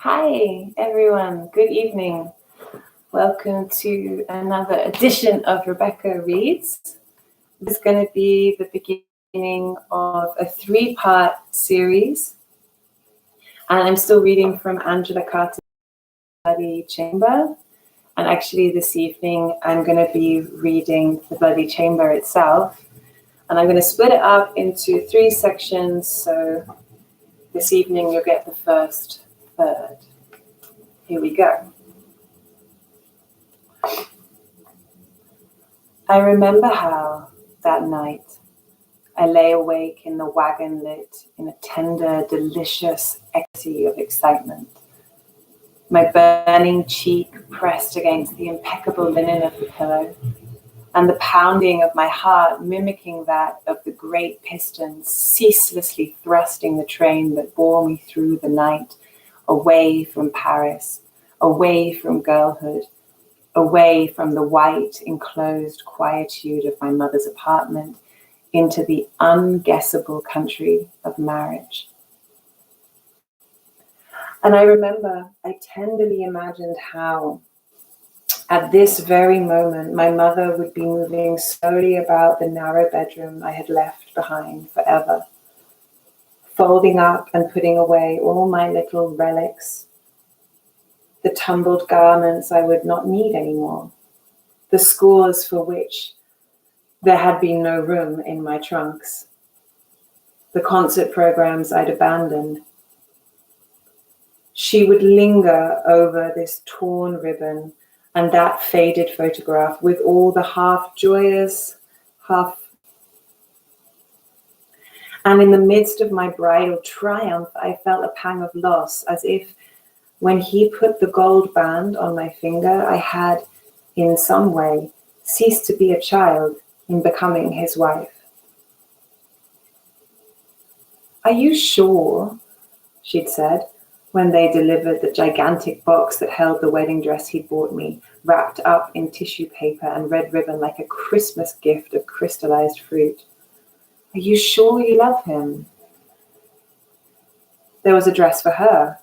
Hi, everyone. Good evening. Welcome to another edition of Rebecca Reads. This is going to be the beginning of a three-part series. And I'm still reading from Angela Carter's Bloody Chamber. And actually this evening, I'm going to be reading the Bloody Chamber itself. And I'm going to split it up into three sections. So this evening, you'll get the first third. Here we go. I remember how, that night, I lay awake in the wagon lit in a tender, delicious ecstasy of excitement. My burning cheek pressed against the impeccable linen of the pillow, and the pounding of my heart mimicking that of the great pistons ceaselessly thrusting the train that bore me through the night, away from Paris, away from girlhood, away from the white, enclosed quietude of my mother's apartment into the unguessable country of marriage. And I remember I tenderly imagined how, at this very moment, my mother would be moving slowly about the narrow bedroom I had left behind forever, folding up and putting away all my little relics, the tumbled garments I would not need anymore, the scores for which there had been no room in my trunks, the concert programs I'd abandoned. She would linger over this torn ribbon and that faded photograph with all the half joyous, And in the midst of my bridal triumph, I felt a pang of loss, as if when he put the gold band on my finger, I had, in some way, ceased to be a child in becoming his wife. "Are you sure?" she'd said, when they delivered the gigantic box that held the wedding dress he'd bought me, wrapped up in tissue paper and red ribbon like a Christmas gift of crystallized fruit. "Are you sure you love him?" There was a dress for her,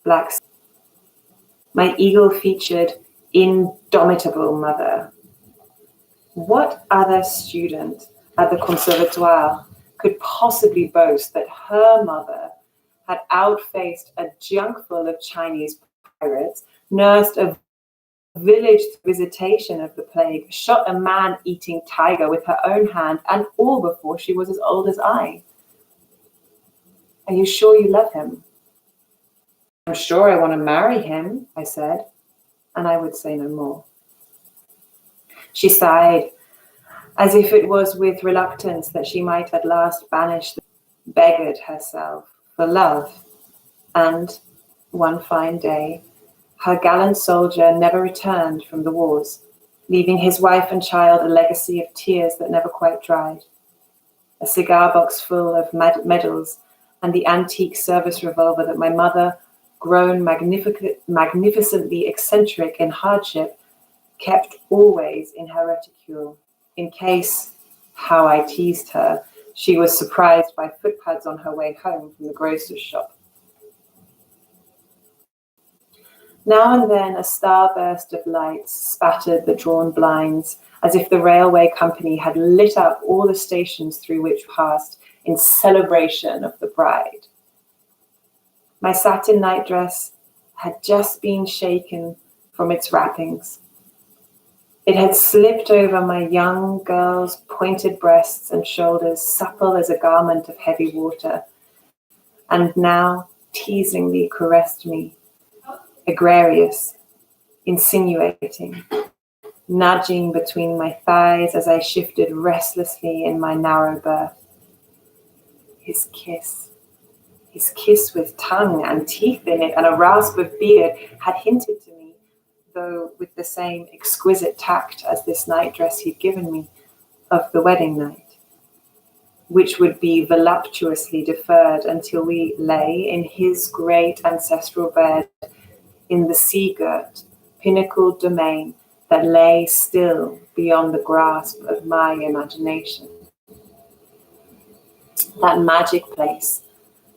black. My eagle-featured, indomitable mother. What other student at the Conservatoire could possibly boast that her mother had outfaced a junk full of Chinese pirates, nursed a village visitation of the plague, shot a man-eating tiger with her own hand, and all before she was as old as I? "Are you sure you love him?" "I'm sure I want to marry him," I said, and I would say no more. She sighed, as if it was with reluctance that she might at last banish the beggared herself for love. And one fine day, her gallant soldier never returned from the wars, leaving his wife and child a legacy of tears that never quite dried, a cigar box full of medals, and the antique service revolver that my mother, grown magnificently eccentric in hardship, kept always in her reticule, in case, how I teased her, she was surprised by footpads on her way home from the grocer's shop. Now and then a starburst of lights spattered the drawn blinds, as if the railway company had lit up all the stations through which passed in celebration of the bride. My satin nightdress had just been shaken from its wrappings. It had slipped over my young girl's pointed breasts and shoulders, supple as a garment of heavy water, and now teasingly caressed me, egregious, insinuating, nudging between my thighs as I shifted restlessly in my narrow berth. His kiss with tongue and teeth in it and a rasp of beard had hinted to me, though with the same exquisite tact as this nightdress he'd given me, of the wedding night, which would be voluptuously deferred until we lay in his great ancestral bed in the sea-girt, pinnacled domain that lay still beyond the grasp of my imagination. That magic place,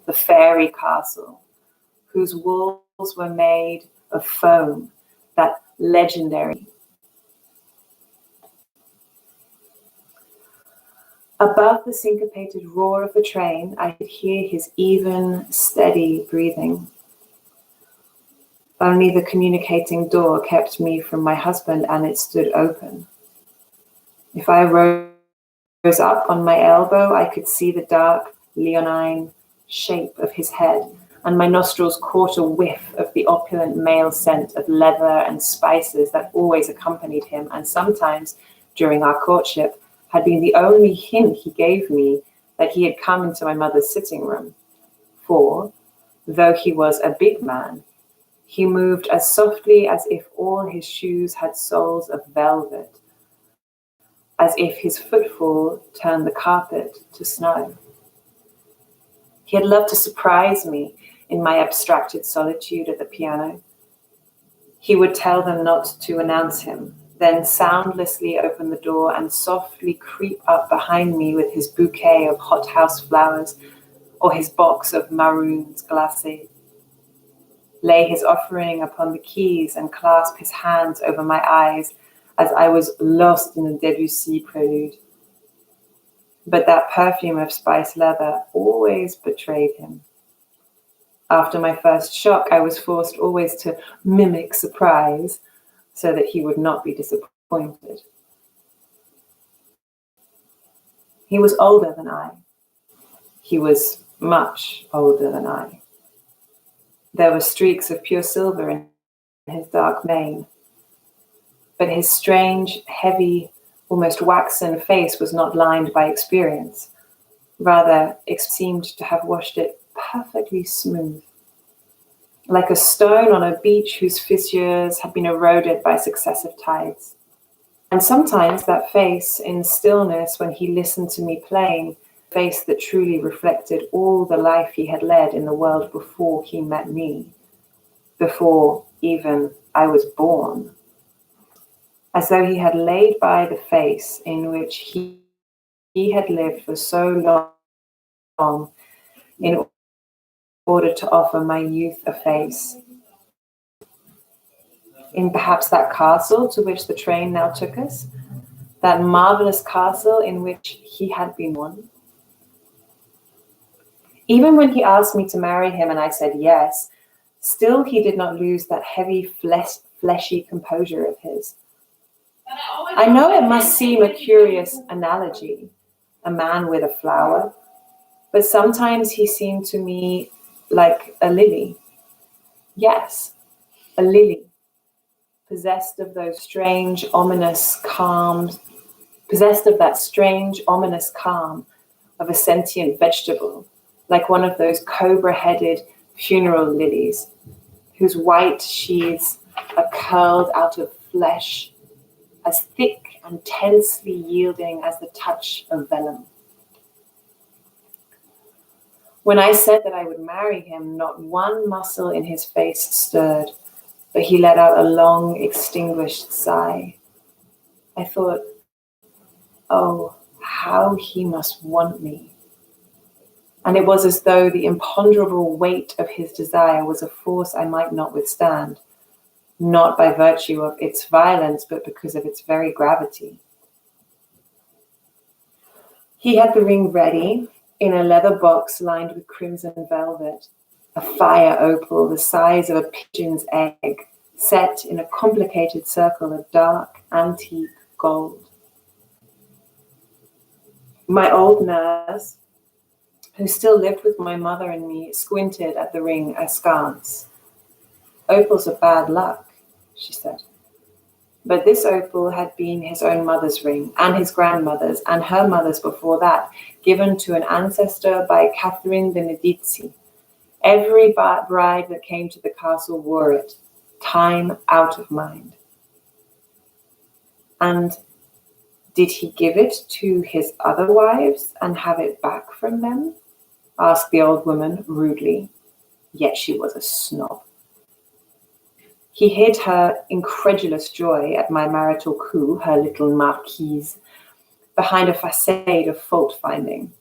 the fairy castle, whose walls were made of foam, that legendary. Above the syncopated roar of the train, I could hear his even, steady breathing. Only the communicating door kept me from my husband, and it stood open. If I rose up on my elbow, I could see the dark, leonine shape of his head, and my nostrils caught a whiff of the opulent male scent of leather and spices that always accompanied him, and sometimes, during our courtship, had been the only hint he gave me that he had come into my mother's sitting room. For, though he was a big man, he moved as softly as if all his shoes had soles of velvet, as if his footfall turned the carpet to snow. He had loved to surprise me in my abstracted solitude at the piano. He would tell them not to announce him, then soundlessly open the door and softly creep up behind me with his bouquet of hothouse flowers or his box of maroons glacés. Lay his offering upon the keys and clasp his hands over my eyes as I was lost in a Debussy prelude. But that perfume of spiced leather always betrayed him. After my first shock, I was forced always to mimic surprise so that he would not be disappointed. He was older than I. He was much older than I. There were streaks of pure silver in his dark mane. But his strange, heavy, almost waxen face was not lined by experience. Rather, it seemed to have washed it perfectly smooth. Like a stone on a beach whose fissures had been eroded by successive tides. And sometimes that face, in stillness when he listened to me playing, face that truly reflected all the life he had led in the world before he met me, before even I was born. As though he had laid by the face in which he had lived for so long in order to offer my youth a face. In perhaps that castle to which the train now took us, that marvelous castle in which he had been born. Even when he asked me to marry him and I said yes, still he did not lose that heavy, fleshy composure of his. I know it must seem a curious analogy, a man with a flower, but sometimes he seemed to me like a lily. Yes, a lily, possessed of those strange, ominous calms, possessed of that strange, ominous calm of a sentient vegetable, like one of those cobra-headed funeral lilies, whose white sheaths are curled out of flesh, as thick and tensely yielding as the touch of vellum. When I said that I would marry him, not one muscle in his face stirred, but he let out a long, extinguished sigh. I thought, oh, how he must want me. And it was as though the imponderable weight of his desire was a force I might not withstand, not by virtue of its violence, but because of its very gravity. He had the ring ready in a leather box lined with crimson velvet, a fire opal the size of a pigeon's egg, set in a complicated circle of dark, antique gold. My old nurse, who still lived with my mother and me, squinted at the ring askance. Opals are bad luck, she said. But this opal had been his own mother's ring, and his grandmother's, and her mother's before that, given to an ancestor by Catherine de' Medici. Every bride that came to the castle wore it, time out of mind. And did he give it to his other wives and have it back from them? Asked the old woman rudely, yet she was a snob. He hid her incredulous joy at my marital coup, her little marquise, behind a facade of fault-finding.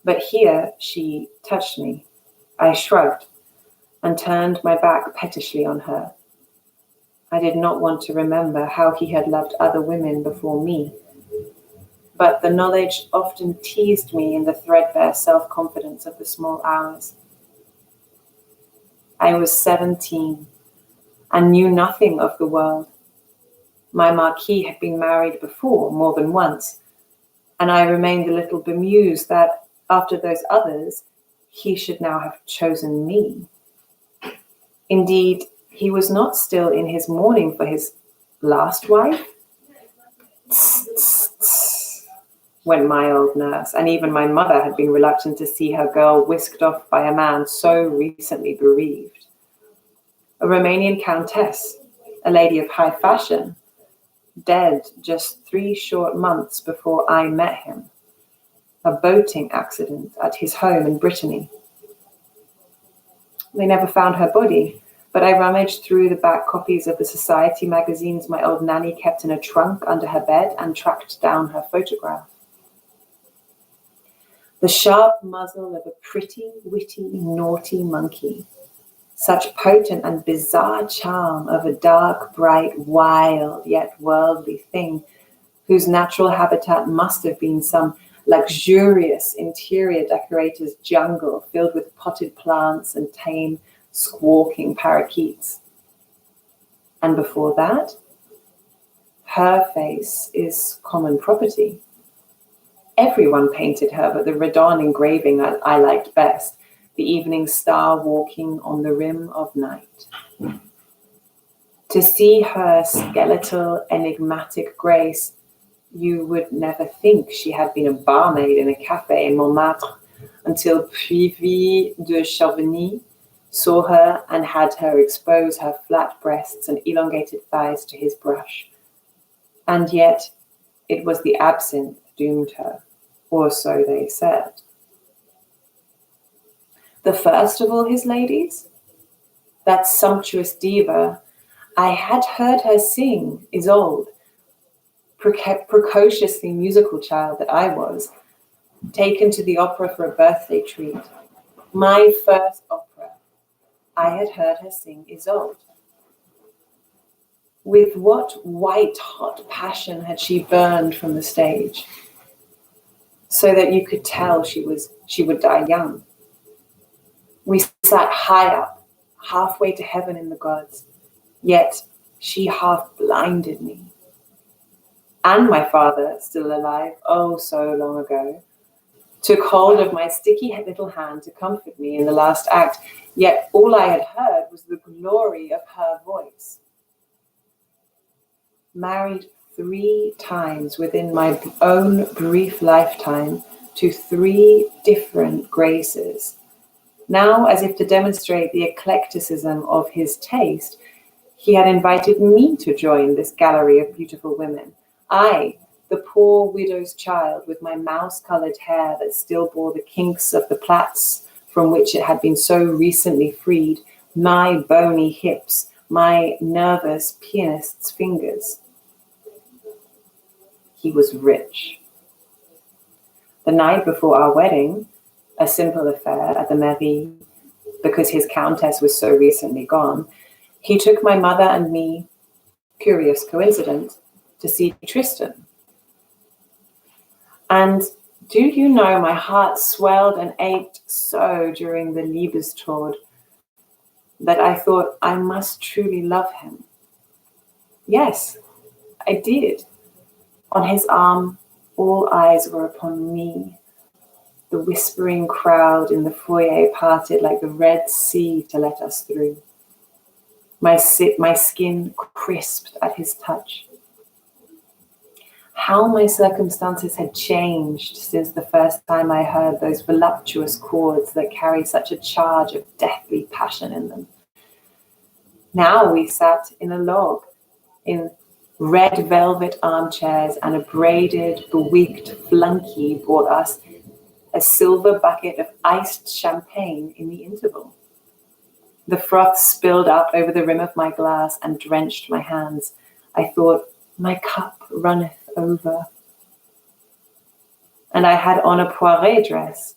But here she touched me. I shrugged. and turned my back pettishly on her. I did not want to remember how he had loved other women before me, but the knowledge often teased me in the threadbare self-confidence of the small hours. I was 17 and knew nothing of the world. My Marquis had been married before, more than once, and I remained a little bemused that, after those others, he should now have chosen me. Indeed, he was not still in his mourning for his last wife. Tss, tss, tss, went my old nurse, and even my mother had been reluctant to see her girl whisked off by a man so recently bereaved. A Romanian countess, a lady of high fashion, dead just 3 short months before I met him. A boating accident at his home in Brittany. They never found her body, but I rummaged through the back copies of the society magazines my old nanny kept in a trunk under her bed and tracked down her photograph. The sharp muzzle of a pretty, witty, naughty monkey. Such potent and bizarre charm of a dark, bright, wild, yet worldly thing, whose natural habitat must have been some luxurious interior decorator's jungle filled with potted plants and tame, squawking parakeets. And before that, her face is common property. Everyone painted her, but the Redon engraving I liked best, the evening star walking on the rim of night. To see her skeletal, enigmatic grace, you would never think she had been a barmaid in a cafe in Montmartre until Puvis de Chauvigny saw her and had her expose her flat breasts and elongated thighs to his brush. And yet it was the absinthe doomed her, or so they said. The first of all his ladies, that sumptuous diva, I had heard her sing, Isolde, precociously musical child that I was, taken to the opera for a birthday treat. My first opera, I had heard her sing Isolde. With what white-hot passion had she burned from the stage, so that you could tell she would die young. We sat high up, halfway to heaven in the gods, yet she half blinded me. And my father, still alive, oh so long ago, took hold of my sticky little hand to comfort me in the last act, yet all I had heard was the glory of her voice. Married 3 times within my own brief lifetime to 3 different graces. Now, as if to demonstrate the eclecticism of his taste, he had invited me to join this gallery of beautiful women. I, the poor widow's child with my mouse-colored hair that still bore the kinks of the plaits from which it had been so recently freed, my bony hips, my nervous pianist's fingers. He was rich. The night before our wedding, a simple affair at the Mairie, because his countess was so recently gone, he took my mother and me, curious coincidence, to see Tristan. And do you know, my heart swelled and ached so during the Liebestod that I thought I must truly love him. Yes, I did. On his arm, all eyes were upon me. The whispering crowd in the foyer parted like the Red Sea to let us through. My skin crisped at his touch. How my circumstances had changed since the first time I heard those voluptuous chords that carry such a charge of deathly passion in them. Now we sat in a log, in red velvet armchairs, and a braided, bewigged flunky brought us a silver bucket of iced champagne in the interval. The froth spilled up over the rim of my glass and drenched my hands. I thought, my cup runneth over. And I had on a Poiret dress.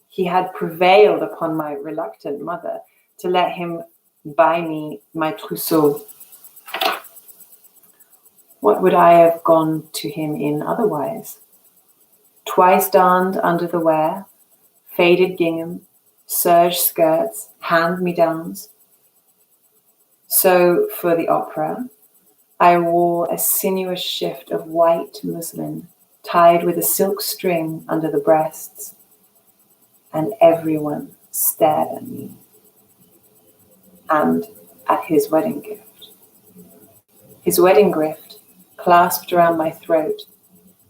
He had prevailed upon my reluctant mother to let him buy me my trousseau. What would I have gone to him in otherwise? Twice darned under the wear, faded gingham, serge skirts, hand-me-downs. So for the opera, I wore a sinuous shift of white muslin tied with a silk string under the breasts, and everyone stared at me and at his wedding gift. His wedding gift, clasped around my throat,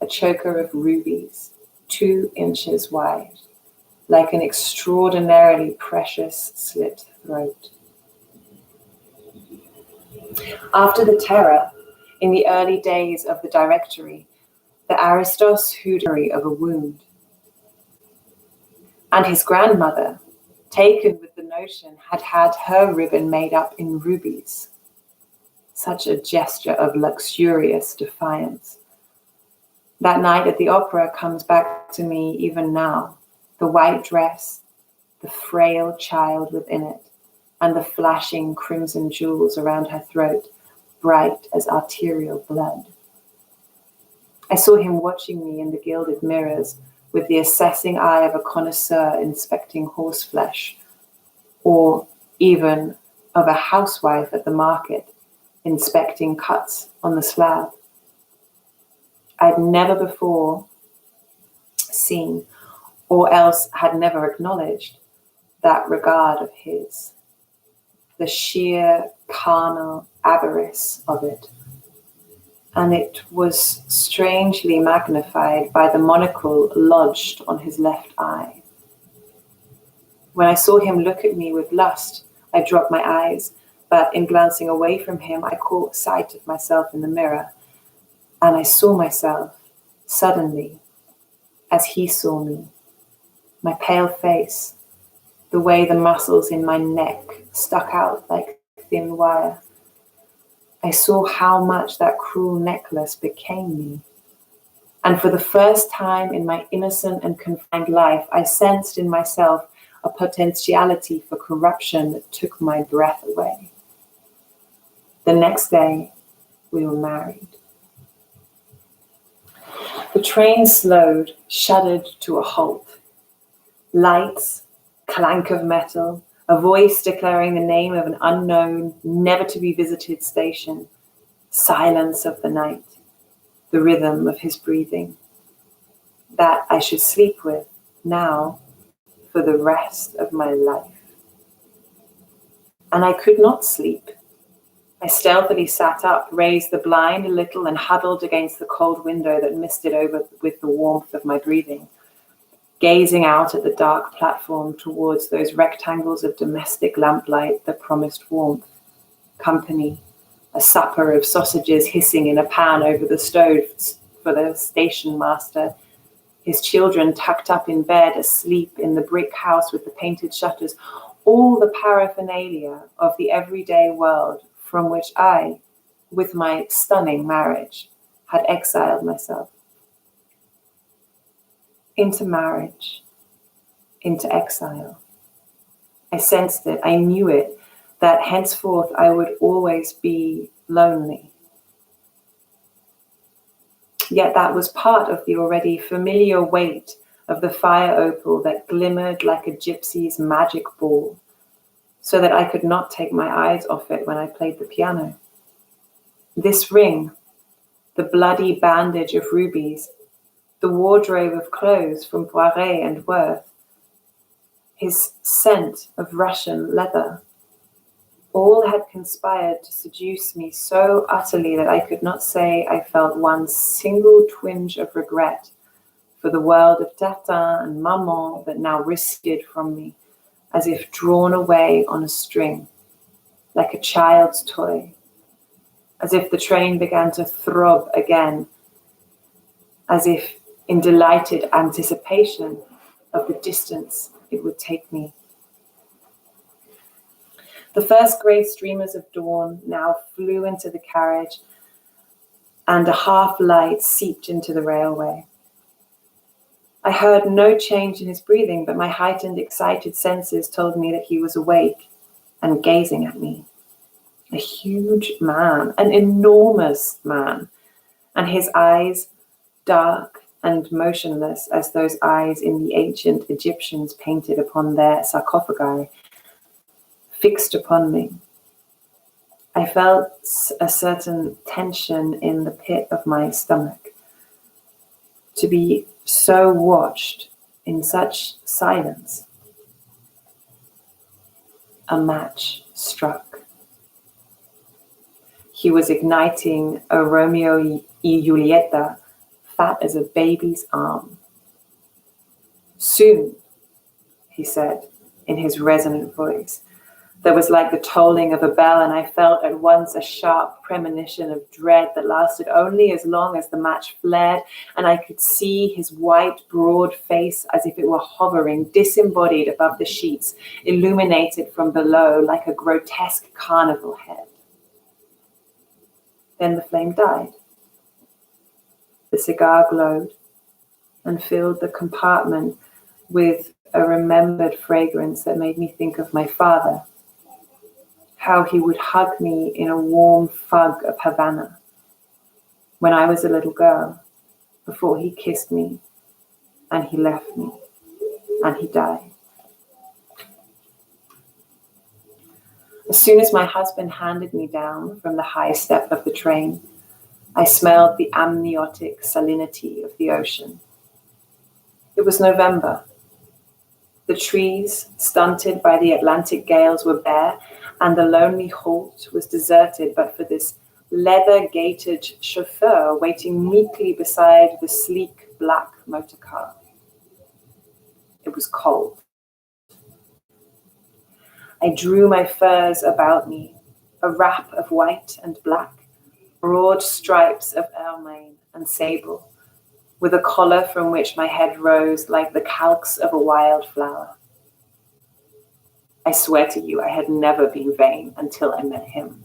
a choker of rubies, 2 inches wide, like an extraordinarily precious slit throat. After the terror, in the early days of the Directory, the Aristos hoodery of a wound. And his grandmother, taken with the notion, had had her ribbon made up in rubies. Such a gesture of luxurious defiance. That night at the opera comes back to me even now, the white dress, the frail child within it, and the flashing crimson jewels around her throat, bright as arterial blood. I saw him watching me in the gilded mirrors with the assessing eye of a connoisseur inspecting horseflesh, or even of a housewife at the market inspecting cuts on the slab. I'd never before seen, or else had never acknowledged, that regard of his, the sheer carnal avarice of it. And it was strangely magnified by the monocle lodged on his left eye. When I saw him look at me with lust, I dropped my eyes, but in glancing away from him, I caught sight of myself in the mirror, and I saw myself, suddenly, as he saw me, my pale face, the way the muscles in my neck stuck out like thin wire. I saw how much that cruel necklace became me. And for the first time in my innocent and confined life, I sensed in myself a potentiality for corruption that took my breath away. The next day, we were married. The train slowed, shuddered to a halt. Lights, clank of metal, a voice declaring the name of an unknown, never-to-be-visited station, silence of the night, the rhythm of his breathing. That I should sleep with now for the rest of my life. And I could not sleep. I stealthily sat up, raised the blind a little, and huddled against the cold window that misted over with the warmth of my breathing, gazing out at the dark platform towards those rectangles of domestic lamplight that promised warmth, company, a supper of sausages hissing in a pan over the stove for the station master, his children tucked up in bed, asleep in the brick house with the painted shutters, all the paraphernalia of the everyday world from which I, with my stunning marriage, had exiled myself. Into marriage, into exile. I sensed it, I knew it, that henceforth I would always be lonely. Yet that was part of the already familiar weight of the fire opal that glimmered like a gypsy's magic ball, so that I could not take my eyes off it when I played the piano. This ring, the bloody bandage of rubies, the wardrobe of clothes from Poiret and Worth, his scent of Russian leather, all had conspired to seduce me so utterly that I could not say I felt one single twinge of regret for the world of Tatin and Maman that now receded from me, as if drawn away on a string, like a child's toy, as if the train began to throb again, as if in delighted anticipation of the distance it would take me. The first grey streamers of dawn now flew into the carriage, and a half light seeped into the railway. I heard no change in his breathing, but my heightened, excited senses told me that he was awake, and gazing at me. A huge man, an enormous man, and his eyes dark and motionless as those eyes in the ancient Egyptians painted upon their sarcophagi, fixed upon me. I felt a certain tension in the pit of my stomach. To be so watched in such silence. A match struck. He was igniting a Romeo y Julieta, fat as a baby's arm. Soon, he said in his resonant voice. There was like the tolling of a bell, and I felt at once a sharp premonition of dread that lasted only as long as the match flared, and I could see his white, broad face as if it were hovering, disembodied above the sheets, illuminated from below like a grotesque carnival head. Then the flame died. The cigar glowed and filled the compartment with a remembered fragrance that made me think of my father, how he would hug me in a warm fug of Havana when I was a little girl, before he kissed me and he left me and he died. As soon as my husband handed me down from the high step of the train, I smelled the amniotic salinity of the ocean. It was November. The trees, stunted by the Atlantic gales, were bare, and the lonely halt was deserted but for this leather-gaitered chauffeur waiting meekly beside the sleek black motor car. It was cold. I drew my furs about me, a wrap of white and black, broad stripes of ermine and sable, with a collar from which my head rose like the calx of a wildflower. I swear to you, I had never been vain until I met him.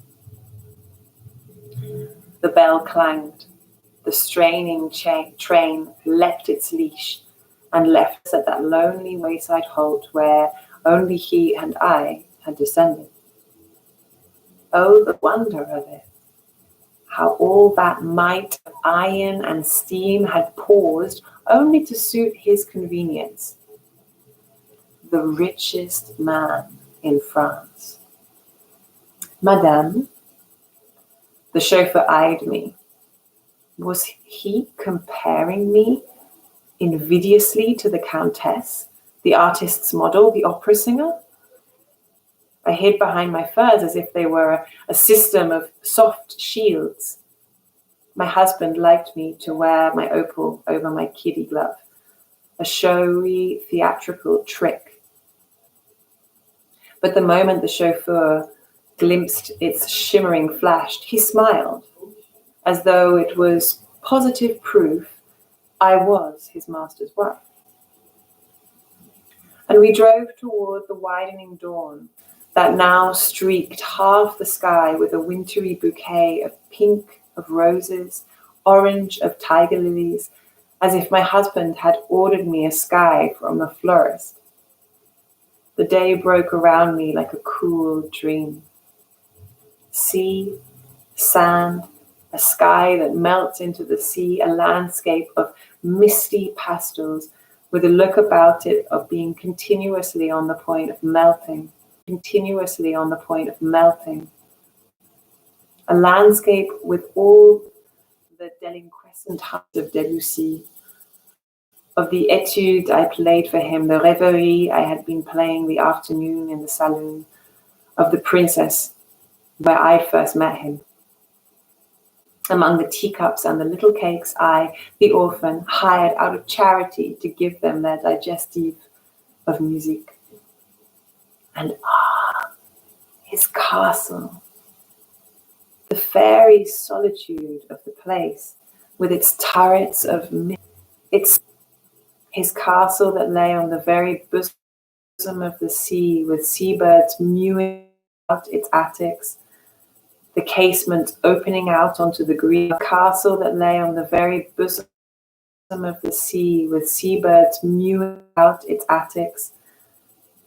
The bell clanged. The straining train leapt its leash and left us at that lonely wayside halt where only he and I had descended. Oh, the wonder of it! How all that might of iron and steam had paused only to suit his convenience. The richest man in France. Madame, the chauffeur eyed me. Was he comparing me invidiously to the Countess, the artist's model, the opera singer? I hid behind my furs as if they were a system of soft shields. My husband liked me to wear my opal over my kiddie glove, a showy theatrical trick. But the moment the chauffeur glimpsed its shimmering flash, he smiled, as though it was positive proof I was his master's wife. And we drove toward the widening dawn that now streaked half the sky with a wintry bouquet of pink, of roses, orange, of tiger lilies, as if my husband had ordered me a sky from a florist. The day broke around me like a cool dream. Sea, sand, a sky that melts into the sea, a landscape of misty pastels with a look about it of being continuously on the point of melting. A landscape with all the delinquescent hearts of Debussy, of the etude I played for him, the reverie I had been playing the afternoon in the saloon, of the princess where I first met him. Among the teacups and the little cakes I, the orphan, hired out of charity to give them their digestive of music. And his castle, the fairy solitude of the place, with its turrets of mist, his castle that lay on the very bosom of the sea, with seabirds mewing out its attics, the casement opening out onto the green, castle that lay on the very bosom of the sea, with seabirds mewing out its attics,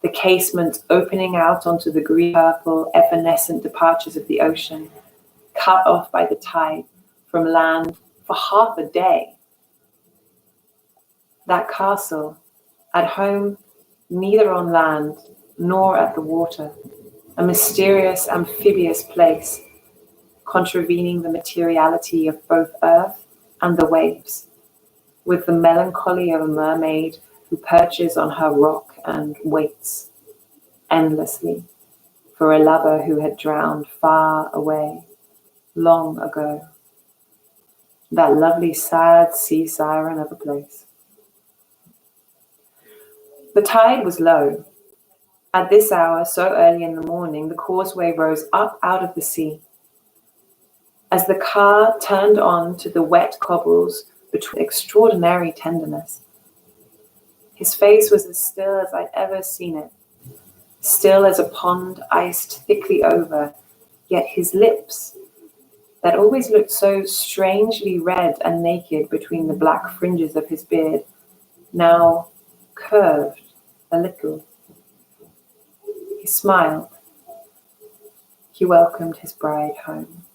the casements opening out onto the green-purple, evanescent departures of the ocean, cut off by the tide from land for half a day. That castle, at home neither on land nor at the water, a mysterious amphibious place, contravening the materiality of both earth and the waves, with the melancholy of a mermaid who perches on her rock and waits endlessly for a lover who had drowned far away, long ago. That lovely, sad sea siren of a place. The tide was low. At this hour, so early in the morning, the causeway rose up out of the sea. As the car turned on to the wet cobbles between extraordinary tenderness, his face was as still as I'd ever seen it, still as a pond iced thickly over, yet his lips, that always looked so strangely red and naked between the black fringes of his beard, now curved a little. He smiled. He welcomed his bride home.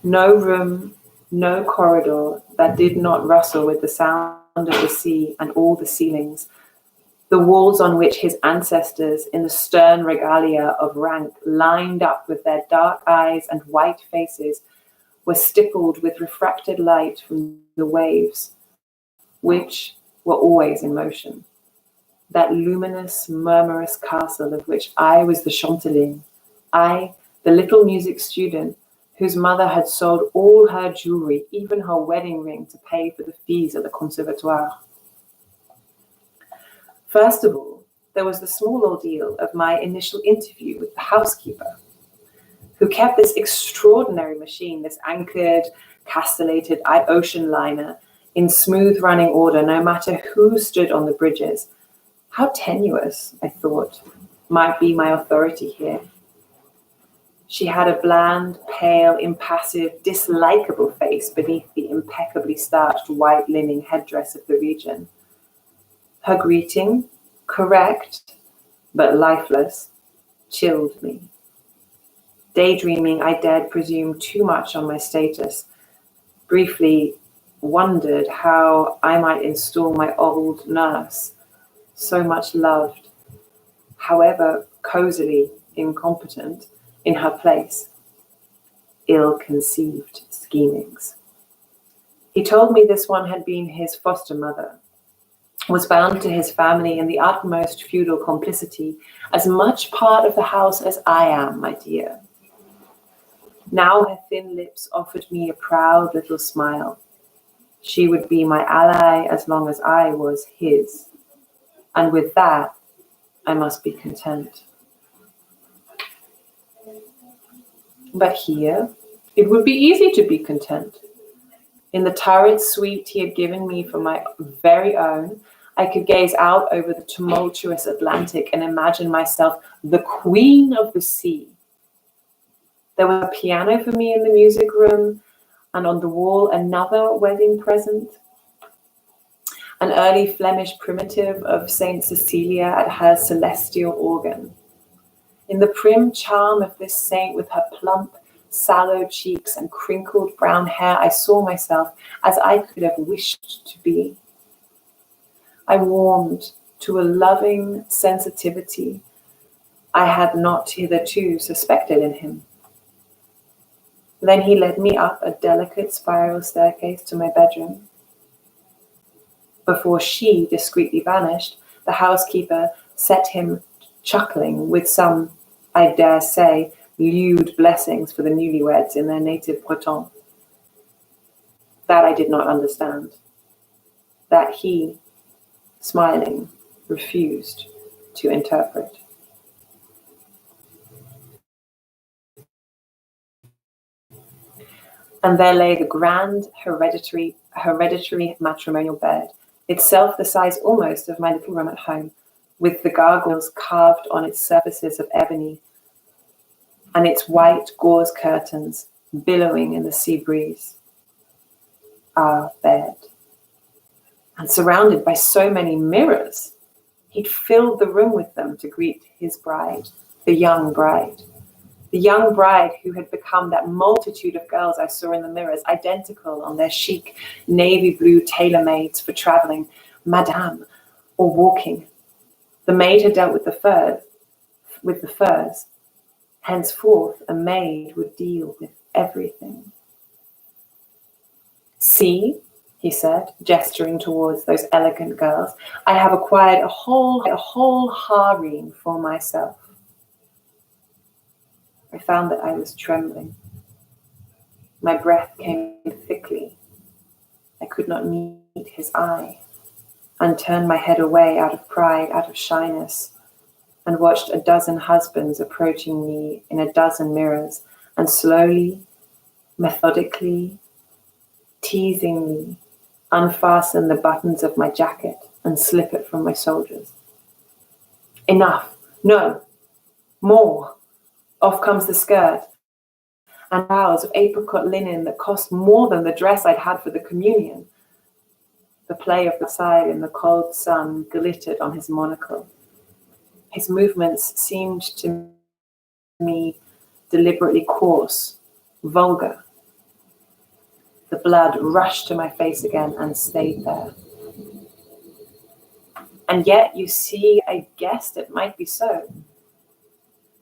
No room, no corridor that did not rustle with the sound of the sea and all the ceilings, the walls on which his ancestors in the stern regalia of rank lined up with their dark eyes and white faces were stippled with refracted light from the waves, which were always in motion. That luminous, murmurous castle of which I was the chanteline, I, the little music student, whose mother had sold all her jewelry, even her wedding ring, to pay for the fees at the conservatoire. First of all, there was the small ordeal of my initial interview with the housekeeper, who kept this extraordinary machine, this anchored, castellated ocean liner, in smooth running order, no matter who stood on the bridges. How tenuous, I thought, might be my authority here. She had a bland, pale, impassive, dislikable face beneath the impeccably starched white linen headdress of the region. Her greeting, correct but lifeless, chilled me. Daydreaming, I dared presume too much on my status, briefly wondered how I might install my old nurse, so much loved, however cozily incompetent, in her place. Ill-conceived schemings. He told me this one had been his foster mother, was bound to his family in the utmost feudal complicity, as much part of the house as I am, my dear. Now her thin lips offered me a proud little smile. She would be my ally as long as I was his. And with that, I must be content. But here, it would be easy to be content. In the turret suite he had given me for my very own, I could gaze out over the tumultuous Atlantic and imagine myself the queen of the sea. There was a piano for me in the music room, and on the wall another wedding present. An early Flemish primitive of Saint Cecilia at her celestial organ. In the prim charm of this saint with her plump, sallow cheeks and crinkled brown hair, I saw myself as I could have wished to be. I warmed to a loving sensitivity I had not hitherto suspected in him. Then he led me up a delicate spiral staircase to my bedroom. Before she discreetly vanished, the housekeeper set him chuckling with some, I dare say, lewd blessings for the newlyweds in their native Breton. That I did not understand. That he, smiling, refused to interpret. And there lay the grand hereditary matrimonial bed, itself the size almost of my little room at home, with the gargoyles carved on its surfaces of ebony, and its white gauze curtains billowing in the sea breeze. Our bed. And surrounded by so many mirrors, He'd filled the room with them to greet his bride, the young bride. The young bride who had become that multitude of girls I saw in the mirrors, identical on their chic navy blue tailor-mades for traveling, madame, or walking. The maid had dealt with the furs. Henceforth, a maid would deal with everything. See, he said, gesturing towards those elegant girls, I have acquired a whole harem for myself. I found that I was trembling. My breath came thickly. I could not meet his eye, and turned my head away out of pride, out of shyness, and watched a dozen husbands approaching me in a dozen mirrors, and slowly, methodically, teasingly, unfasten the buttons of my jacket and slip it from my shoulders. Enough, no, more. Off comes the skirt, and boughs of apricot linen that cost more than the dress I'd had for the communion. The play of the side in the cold sun glittered on his monocle. His movements seemed to me deliberately coarse, vulgar. The blood rushed to my face again and stayed there. And yet, you see, I guessed it might be so.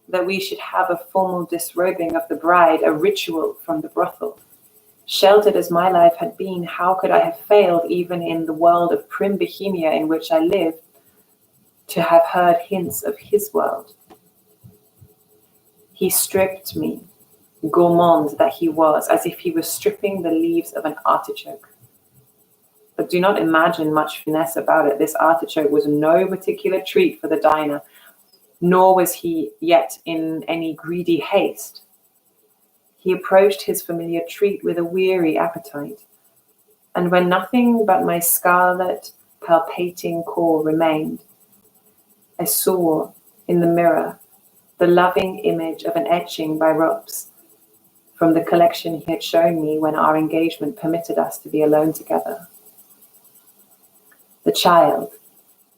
That we should have a formal disrobing of the bride, a ritual from the brothel. Sheltered as my life had been, how could I have failed, even in the world of prim bohemia in which I lived, to have heard hints of his world? He stripped me, gourmand that he was, as if he was stripping the leaves of an artichoke. But do not imagine much finesse about it. This artichoke was no particular treat for the diner, nor was he yet in any greedy haste. He approached his familiar treat with a weary appetite, and when nothing but my scarlet, palpating core remained, I saw in the mirror the loving image of an etching by Ropes from the collection he had shown me when our engagement permitted us to be alone together. The child,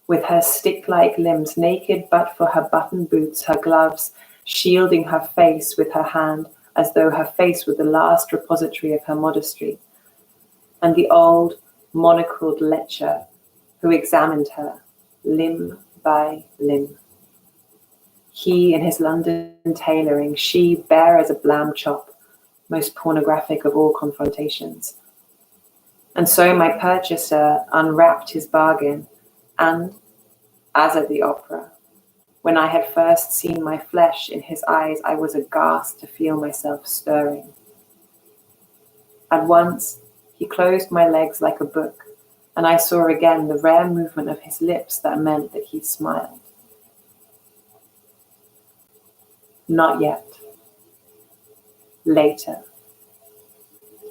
with her stick-like limbs naked but for her button boots, her gloves, shielding her face with her hand as though her face were the last repository of her modesty, and the old monocled lecher who examined her limb by limb. He in his London tailoring, she bare as a lamb chop, most pornographic of all confrontations. And so my purchaser unwrapped his bargain, and, as at the opera, when I had first seen my flesh in his eyes, I was aghast to feel myself stirring. At once, he closed my legs like a book, and I saw again the rare movement of his lips that meant that he smiled. Not yet. Later.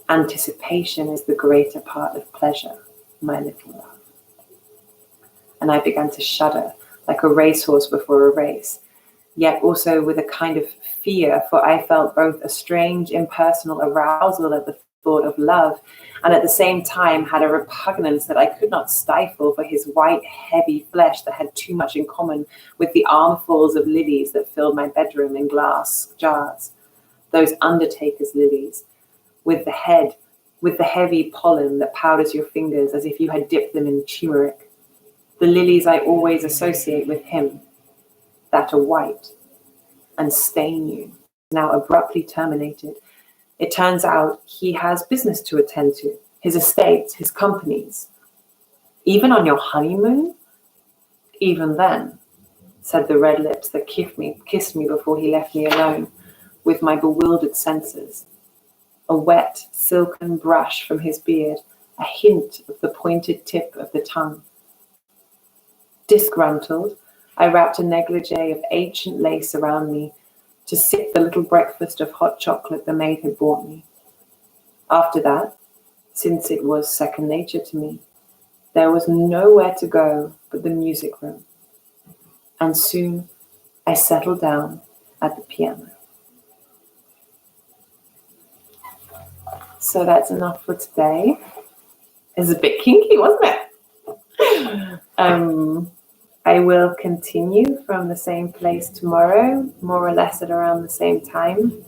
Anticipation is the greater part of pleasure, my little love. And I began to shudder like a racehorse before a race, yet also with a kind of fear, for I felt both a strange impersonal arousal at the thought of love, and at the same time had a repugnance that I could not stifle for his white, heavy flesh that had too much in common with the armfuls of lilies that filled my bedroom in glass jars, those undertaker's lilies, with the heavy pollen that powders your fingers as if you had dipped them in turmeric. The lilies I always associate with him, that are white and stain you, now abruptly terminated. It turns out he has business to attend to, his estates, his companies. Even on your honeymoon? Even then, said the red lips that kissed me before he left me alone with my bewildered senses. A wet, silken brush from his beard, a hint of the pointed tip of the tongue. Disgruntled, I wrapped a negligee of ancient lace around me to sip the little breakfast of hot chocolate the maid had brought me. After that, since it was second nature to me, there was nowhere to go but the music room. And soon I settled down at the piano. So that's enough for today. It's a bit kinky, wasn't it? I will continue from the same place tomorrow, more or less at around the same time.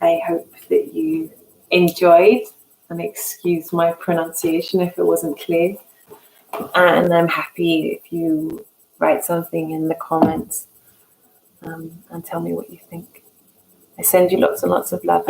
I hope that you enjoyed, and excuse my pronunciation if it wasn't clear. And I'm happy if you write something in the comments and tell me what you think. I send you lots and lots of love.